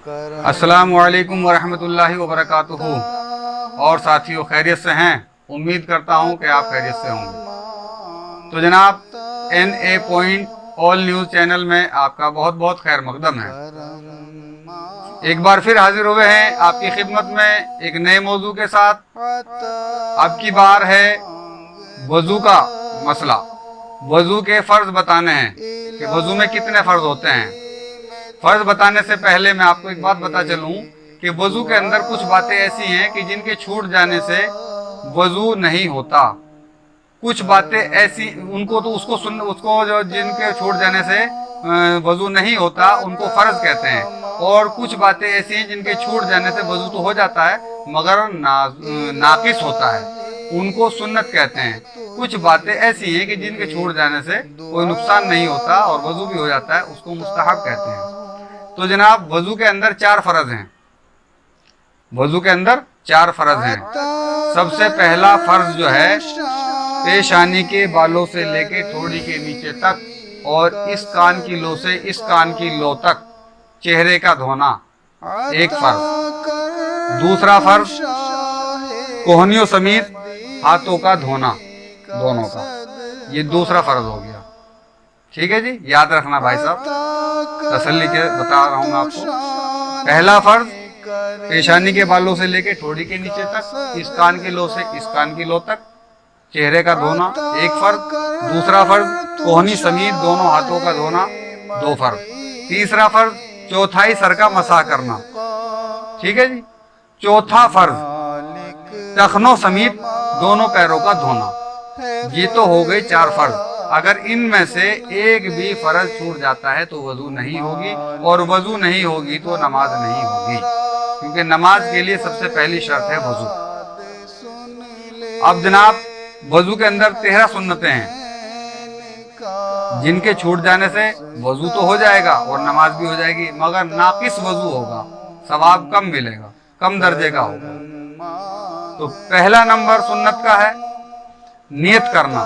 अस्सलामु अलैकुम वरहमतुल्लाहि वबरकातुहू। और साथियों, खैरियत से हैं? उम्मीद करता हूं कि आप खैरियत से होंगे। तो जनाब, NA point all news channel में आपका बहुत बहुत खैर मकदम है। एक बार फिर हाजिर हुए हैं आपकी खिदमत में एक नए मौजू के साथ। अब की बार है वज़ू का मसला। वज़ू के फ़र्ज बताने हैं कि वज़ू में कितने फ़र्ज होते हैं। फ़र्ज बताने से पहले मैं आपको एक बात बता चलूं कि वज़ू के अंदर कुछ बातें ऐसी हैं कि जिनके छूट जाने से वज़ू नहीं होता। कुछ बातें ऐसी उनको तो उसको जो जिनके छूट जाने से वज़ू नहीं होता उनको फ़र्ज कहते हैं। और कुछ बातें ऐसी हैं जिनके छूट जाने से वज़ू तो हो जाता है मगर नाकिस होता है, उनको सुन्नत कहते हैं। कुछ बातें ऐसी हैं कि जिनके छूट जाने से कोई नुकसान नहीं होता और वज़ू भी हो जाता है, उसको मुस्तहब कहते हैं। तो जनाब, वज़ू के अंदर 4 फ़र्ज हैं। वज़ू के अंदर 4 फ़र्ज हैं। सबसे पहला फ़र्ज जो है, पेशानी के बालों से लेके थोड़ी के नीचे तक और इस कान की लो से इस कान की लो तक चेहरे का धोना, एक फ़र्ज। दूसरा फ़र्ज, कोहनियों समेत हाथों का धोना, दोनों का। ये दूसरा फ़र्ज हो गया। ठीक है जी, याद रखना भाई साहब, तसल्ली के बता रहा हूँ मैं आपको। पहला फ़र्ज, पेशानी के बालों से लेके ठोड़ी के नीचे तक, इस कान की लो से इस कान की लो तक चेहरे का धोना, एक फ़र्ज। दूसरा फ़र्ज, कोहनी समेत दोनों हाथों का धोना, 2 फ़र्ज। तीसरा फ़र्ज, चौथाई सर का मसाह करना। ठीक है जी। चौथा फ़र्ज, टखनों समेत दोनों पैरों का धोना। ये तो हो गए 4 फ़र्ज। अगर इनमें से एक भी फ़र्ज छूट जाता है तो वज़ू नहीं होगी, और वज़ू नहीं होगी तो नमाज नहीं होगी, क्योंकि नमाज के लिए सबसे पहली शर्त है वज़ू। अब जनाब, वज़ू के अंदर 13 सुन्नतें हैं जिनके छूट जाने से वज़ू तो हो जाएगा और नमाज भी हो जाएगी, मगर नाकिस वज़ू होगा, सवाब कम मिलेगा, कम दर्जे का होगा। तो पहला नंबर सुन्नत का है नियत करना।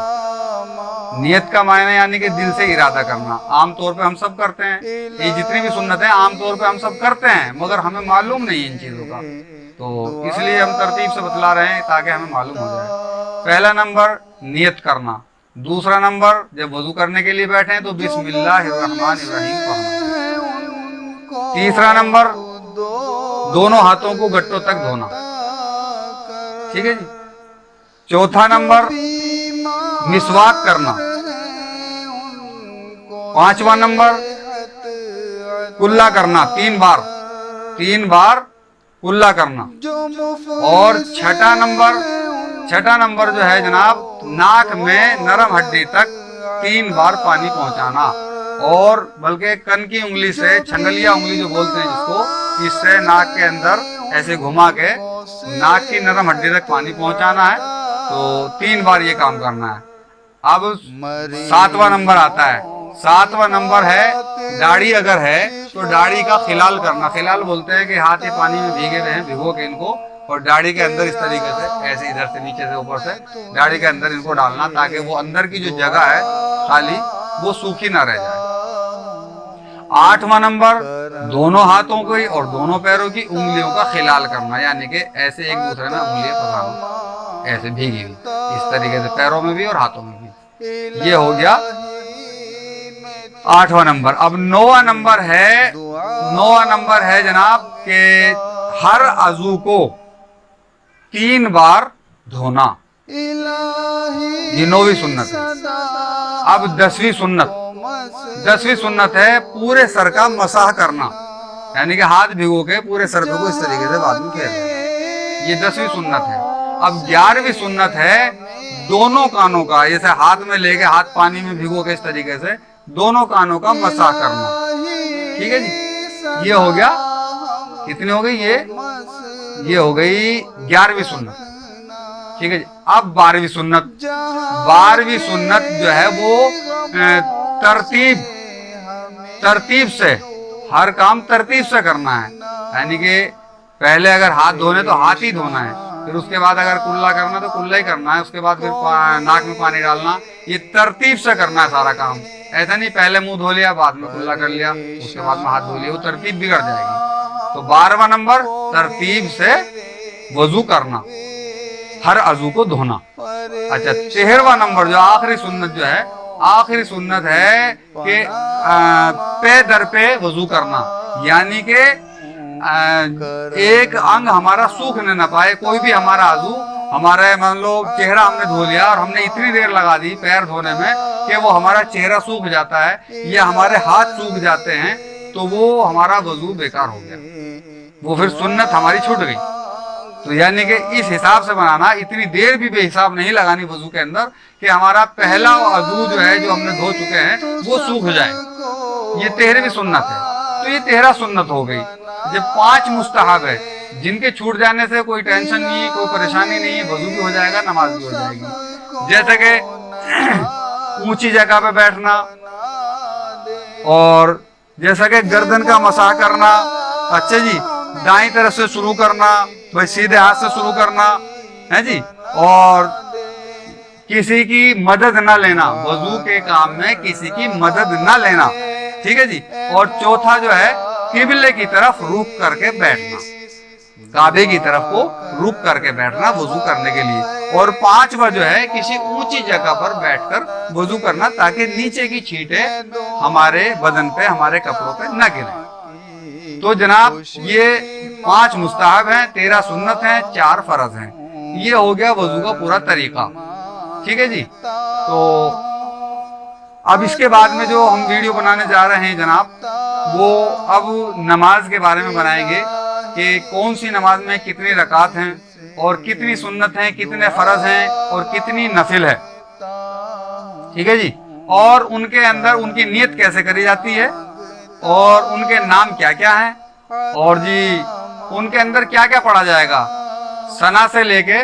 नियत का मायने यानी कि दिल से इरादा करना। आम तौर पे हम सब करते हैं, ये जितनी भी सुन्नत है आम तौर पे हम सब करते हैं, मगर हमें मालूम नहीं इन चीज़ों का, तो इसलिए हम तरतीब से बतला रहे हैं ताकि हमें मालूम हो जाए। पहला नंबर नियत करना। दूसरा नंबर, जब वज़ू करने के लिए बैठे तो बिस्मिल्लाहिर्रहमानिर्रहीम पढ़ना। तीसरा नंबर, दोनों हाथों को गट्टों तक धोना। ठीक है जी। चौथा नंबर, मिसवाक करना। पांचवा नंबर, कुल्ला करना, 3 बार कुल्ला करना। और छठा नंबर जो है जनाब, नाक में नरम हड्डी तक 3 बार पानी पहुंचाना, और बल्कि कन की उंगली से, छंगलिया उंगली जो बोलते हैं जिसको, इससे नाक के अंदर ऐसे घुमा के नाक की नरम हड्डी तक पानी पहुंचाना है। तो 3 बार ये काम करना है। अब 7वां नंबर आता है। 7वां नंबर है, दाढ़ी अगर है तो दाढ़ी का खिलाल करना। खिलाल बोलते हैं कि हाथ ये पानी में भीगे हुए हैं, भिगो के इनको, और दाढ़ी के अंदर इस तरीके से, ऐसे इधर से नीचे से ऊपर से दाढ़ी के अंदर इनको डालना, ताकि वो अंदर की जो जगह है खाली, वो सूखी ना रह जाए। 8वां नंबर, दोनों हाथों की और दोनों पैरों की उंगलियों का खिलाल करना, यानी कि ऐसे एक दूसरे में उंगलियां फंसाना, ऐसे भीगी हुई, इस तरीके से पैरों में भी और हाथों में भी। ये हो गया 8वां नंबर। अब 9वां नंबर है जनाब कि हर अज़ू को 3 बार धोना। ये 9वीं सुन्नत है। अब 10वीं सुन्नत है पूरे सर का मसाह करना, यानी कि हाथ भिगो के पूरे सर को इस तरीके से बाद में फेरना। ये 10वीं सुन्नत है। अब 11वीं सुन्नत है दोनों कानों का, जैसे हाथ में लेके हाथ पानी में भिगो के इस तरीके से दोनों कानों का मसाह करना। ठीक है जी। ये हो गया, कितनी हो गई? ये हो गई 11वीं सुन्नत। ठीक है जी। अब 12वीं सुन्नत जो है वो तरतीब से, हर काम तरतीब से करना है, यानी कि पहले अगर हाथ धोने तो हाथ ही धोना है, फिर उसके बाद अगर कुल्ला करना तो कुल्ला ही करना है, उसके बाद फिर नाक में पानी डालना। ये तरतीब से करना है सारा काम। ऐसा नहीं पहले मुंह धो लिया बाद में कुल्ला कर लिया, उसके बाद में हाथ धो लिया, वो तरतीब बिगड़ जाएगी। तो 12वां नंबर तरतीब से वजू करना, हर अजू को धोना। अच्छा, 13वां नंबर जो आखिरी सुन्नत जो है, आखिरी सुन्नत है कि पे दर पे वजू करना, यानी कि एक अंग हमारा सूखने न पाए। कोई भी हमारा आजू, हमारे मान लो चेहरा हमने धो लिया और हमने इतनी देर लगा दी पैर धोने में कि वो हमारा चेहरा सूख जाता है या हमारे हाथ सूख जाते हैं, तो वो हमारा वजू बेकार हो गया, वो फिर सुन्नत हमारी छूट गई। तो यानी कि इस हिसाब से बनाना, इतनी देर भी बेहिसाब नहीं लगानी वजू के अंदर कि हमारा पहला वजू जो है, जो हमने धो चुके हैं, वो सूख जाए। ये 13वीं सुन्नत है। तो ये 13 सुन्नत हो गई। जब 5 मुस्तहब है जिनके छूट जाने से कोई टेंशन नहीं, कोई परेशानी नहीं, वजू भी हो जाएगा, नमाज भी हो जाएगी। जैसे कि ऊंची जगह पे बैठना, और जैसा कि गर्दन का मसाह करना। अच्छा जी, दाईं तरफ से शुरू करना, भाई सीधे हाथ से शुरू करना है जी, और किसी की मदद न लेना, वजू के काम में किसी की मदद न लेना, ठीक है जी। और चौथा जो है, किबले की तरफ रुख करके बैठना, काबे की तरफ को रुख करके बैठना वजू करने के लिए। और 5वां जो है, किसी ऊंची जगह पर बैठकर वजू करना, ताकि नीचे की छींटें हमारे बदन पे, हमारे कपड़ों पे न गिरे। तो जनाब, ये 5 मुस्तहब हैं, 13 सुन्नत हैं, 4 फर्ज हैं। ये हो गया वजू का पूरा तरीका, ठीक है जी। तो अब इसके बाद में जो हम वीडियो बनाने जा रहे हैं जनाब, वो अब नमाज के बारे में बनाएंगे कि कौन सी नमाज में कितनी रकात हैं, और कितनी सुन्नत हैं, कितने फर्ज हैं, और कितनी नफिल है, ठीक है जी। और उनके अंदर उनकी नियत कैसे करी जाती है, और उनके नाम क्या क्या हैं, और जी उनके अंदर क्या क्या पढ़ा जाएगा, सना से लेके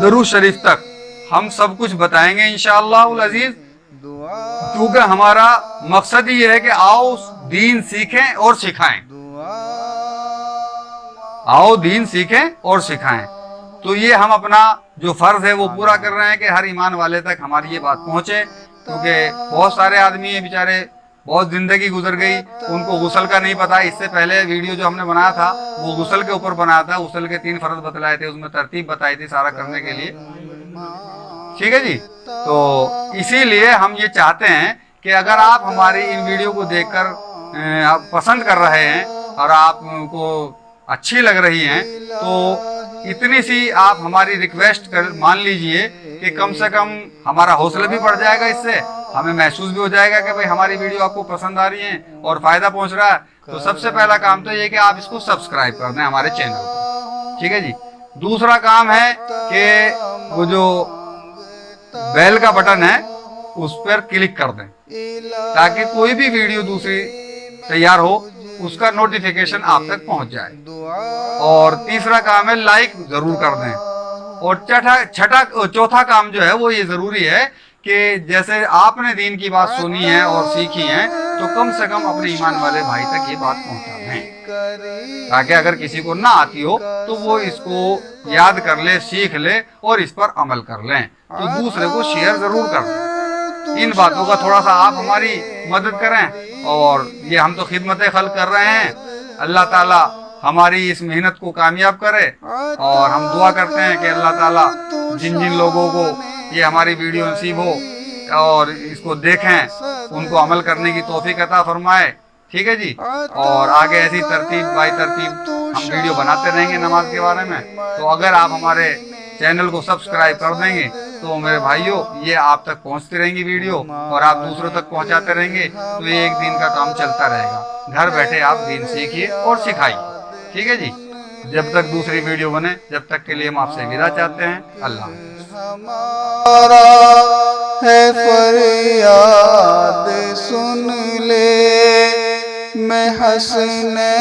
दरूद शरीफ तक हम सब कुछ बताएंगे इंशाअल्लाह अजीज। क्योंकि हमारा मकसद ही है कि आओ दीन सीखें और सिखाएं, आओ दीन सीखें और सिखाएं। तो ये हम अपना जो फर्ज है वो पूरा कर रहे हैं कि हर ईमान वाले तक हमारी ये बात पहुंचे। क्योंकि बहुत सारे आदमी हैं बेचारे, बहुत जिंदगी गुजर गई, उनको गुस्ल का नहीं पता। इससे पहले वीडियो जो हमने बनाया था वो गुस्ल के ऊपर बनाया था, गुस्ल के 3 फर्ज बतलाए थे, उसमें तरतीब बताई थी सारा करने के लिए, ठीक है जी। तो इसीलिए हम ये चाहते हैं कि अगर आप हमारी इन वीडियो को देखकर आप पसंद कर रहे हैं और आपको अच्छी लग रही हैं, तो इतनी सी आप हमारी रिक्वेस्ट कर मान लीजिए कि कम से कम हमारा हौसला भी बढ़ जाएगा, इससे हमें महसूस भी हो जाएगा कि भाई हमारी वीडियो आपको पसंद आ रही है और फायदा पहुंच रहा है। तो सबसे पहला काम तो ये कि आप इसको सब्सक्राइब कर दें हमारे चैनल को, ठीक है जी। दूसरा काम है कि वो जो बेल का बटन है उस पर क्लिक कर दें, ताकि कोई भी वीडियो दूसरी तैयार हो उसका नोटिफिकेशन आप तक पहुंच जाए। और तीसरा काम है लाइक जरूर कर दें। और चौथा काम जो है वो ये जरूरी है कि जैसे आपने दीन की बात सुनी है और सीखी है, तो कम से कम अपने ईमान वाले भाई तक ये बात पहुंचा दें, ताकि अगर किसी को ना आती हो तो वो इसको याद कर ले, सीख ले और इस पर अमल कर लें। तो दूसरे को शेयर जरूर कर दें। इन बातों का थोड़ा सा आप हमारी मदद करें। और ये हम तो खिदमत खल्क कर रहे हैं, अल्लाह ताला हमारी इस मेहनत को कामयाब करे। और हम दुआ करते हैं कि अल्लाह ताला जिन जिन लोगों को ये हमारी वीडियो नसीब हो और इसको देखें, उनको अमल करने की तौफीक अता फरमाए, ठीक है जी। और आगे ऐसी तरतीब बाई तरतीब हम वीडियो बनाते रहेंगे नमाज के बारे में। तो अगर आप हमारे चैनल को सब्सक्राइब कर देंगे तो मेरे भाइयों ये आप तक पहुंचती रहेंगी वीडियो, और आप दूसरों तक पहुंचाते रहेंगे, तो ये एक दिन का काम चलता रहेगा। घर बैठे आप दीन सीखिए और सिखाइए, ठीक है जी। जब तक दूसरी वीडियो बने, जब तक के लिए हम आपसे विदा चाहते हैं। अल्लाह हमारा है फरियाद सुन ले, मैं हंसने